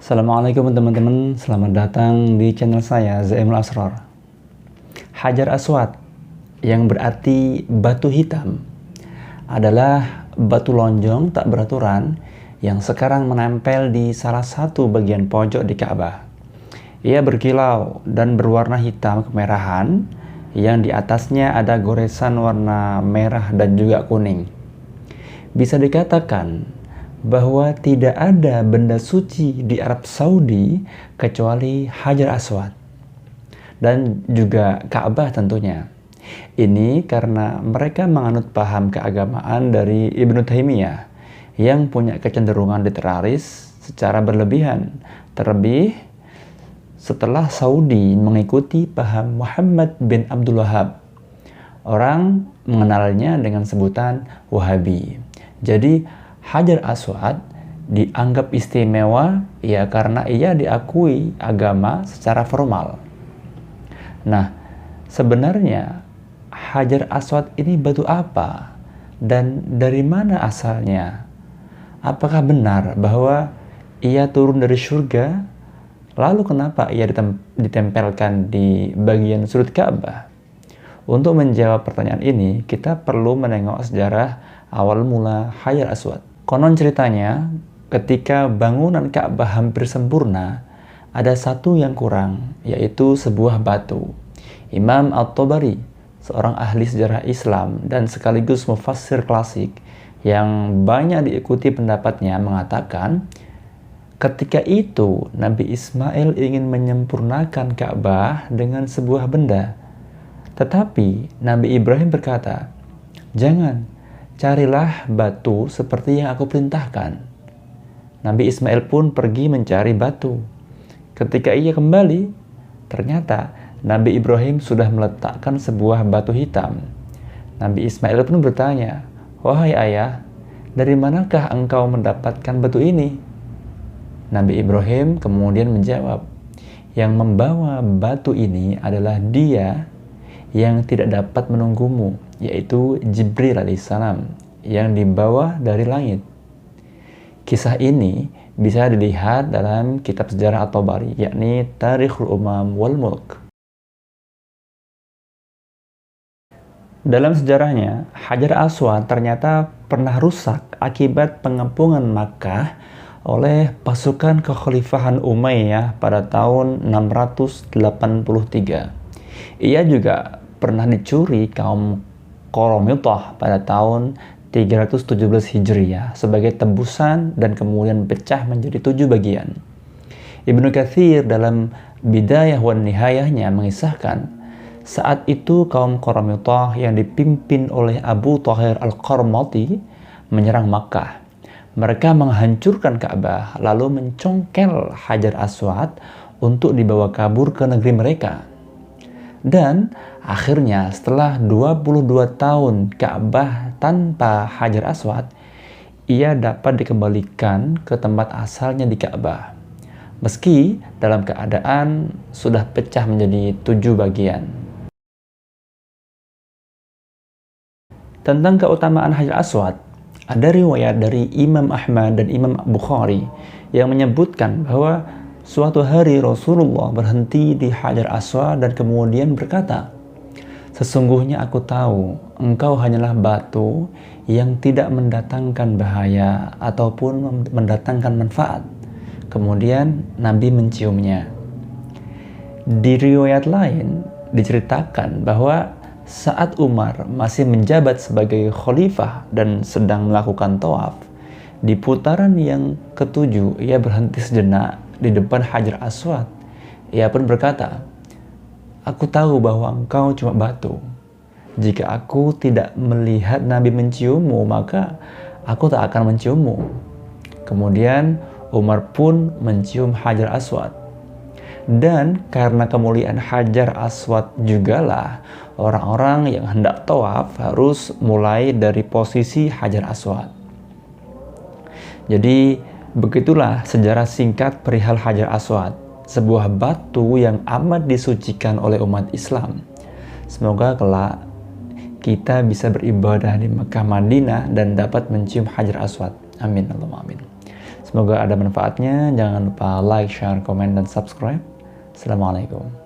Assalamualaikum teman-teman, selamat datang di channel saya Zaimul Asrar. Hajar Aswad yang berarti batu hitam adalah batu lonjong tak beraturan yang sekarang menempel di salah satu bagian pojok di Ka'bah. Ia berkilau dan berwarna hitam kemerahan yang di atasnya ada goresan warna merah dan juga kuning. Bisa dikatakan bahwa tidak ada benda suci di Arab Saudi kecuali Hajar Aswad dan juga Ka'bah tentunya. Ini karena mereka menganut paham keagamaan dari Ibnu Taimiyah yang punya kecenderungan literaris secara berlebihan, terlebih setelah Saudi mengikuti paham Muhammad bin Abdul Wahhab. Orang mengenalnya dengan sebutan Wahabi. Jadi Hajar Aswad dianggap istimewa ya karena ia diakui agama secara formal. Nah, sebenarnya Hajar Aswad ini batu apa dan dari mana asalnya? Apakah benar bahwa ia turun dari surga? Lalu kenapa ia ditempelkan di bagian sudut Ka'bah? Untuk menjawab pertanyaan ini, kita perlu menengok sejarah awal mula Hajar Aswad. Konon ceritanya, ketika bangunan Ka'bah hampir sempurna, ada satu yang kurang, yaitu sebuah batu. Imam At-Tabari, seorang ahli sejarah Islam dan sekaligus mufassir klasik yang banyak diikuti pendapatnya, mengatakan, ketika itu Nabi Ismail ingin menyempurnakan Ka'bah dengan sebuah benda. Tetapi Nabi Ibrahim berkata, "Jangan, carilah batu seperti yang aku perintahkan." Nabi Ismail pun pergi mencari batu. Ketika ia kembali, ternyata Nabi Ibrahim sudah meletakkan sebuah batu hitam. Nabi Ismail pun bertanya, "Wahai ayah, dari manakah engkau mendapatkan batu ini?" Nabi Ibrahim kemudian menjawab, "Yang membawa batu ini adalah Dia yang tidak dapat menunggumu, yaitu Jibril alaihissalam yang dibawa dari langit." Kisah ini bisa dilihat dalam kitab sejarah At-Tabari, yakni Tarikhul Umam wal Mulk. Dalam sejarahnya, Hajar Aswad ternyata pernah rusak akibat pengepungan Makkah oleh pasukan kekhalifahan Umayyah pada tahun 683. Ia juga pernah dicuri kaum Quramitah pada tahun 317 Hijriah sebagai tebusan dan kemudian pecah menjadi 7 bagian. Ibnu Katsir dalam Bidayah wan Nihayahnya mengisahkan, saat itu kaum Quramitah yang dipimpin oleh Abu Thahir Al-Qarmati menyerang Makkah. Mereka menghancurkan Ka'bah lalu mencongkel Hajar Aswad untuk dibawa kabur ke negeri mereka. Dan akhirnya setelah 22 tahun Ka'bah tanpa Hajar Aswad, ia dapat dikembalikan ke tempat asalnya di Ka'bah. Meski dalam keadaan sudah pecah menjadi 7 bagian. Tentang keutamaan Hajar Aswad, ada riwayat dari Imam Ahmad dan Imam Bukhari yang menyebutkan bahwa suatu hari Rasulullah berhenti di Hajar Aswad dan kemudian berkata, "Sesungguhnya aku tahu engkau hanyalah batu yang tidak mendatangkan bahaya ataupun mendatangkan manfaat." Kemudian Nabi menciumnya. Di riwayat lain diceritakan bahwa saat Umar masih menjabat sebagai khalifah dan sedang melakukan tawaf, di putaran yang ketujuh ia berhenti sejenak di depan Hajar Aswad. Ia pun berkata, "Aku tahu bahwa engkau cuma batu. Jika aku tidak melihat Nabi menciummu, maka aku tak akan menciummu." Kemudian Umar pun mencium Hajar Aswad. Dan karena kemuliaan Hajar Aswad jugalah orang-orang yang hendak tawaf harus mulai dari posisi Hajar Aswad. Jadi begitulah sejarah singkat perihal Hajar Aswad, sebuah batu yang amat disucikan oleh umat Islam. Semoga kelak kita bisa beribadah di Mekah Madinah dan dapat mencium Hajar Aswad. Amin Allahumma amin. Semoga ada manfaatnya. Jangan lupa like, share, komen, dan subscribe. Assalamualaikum.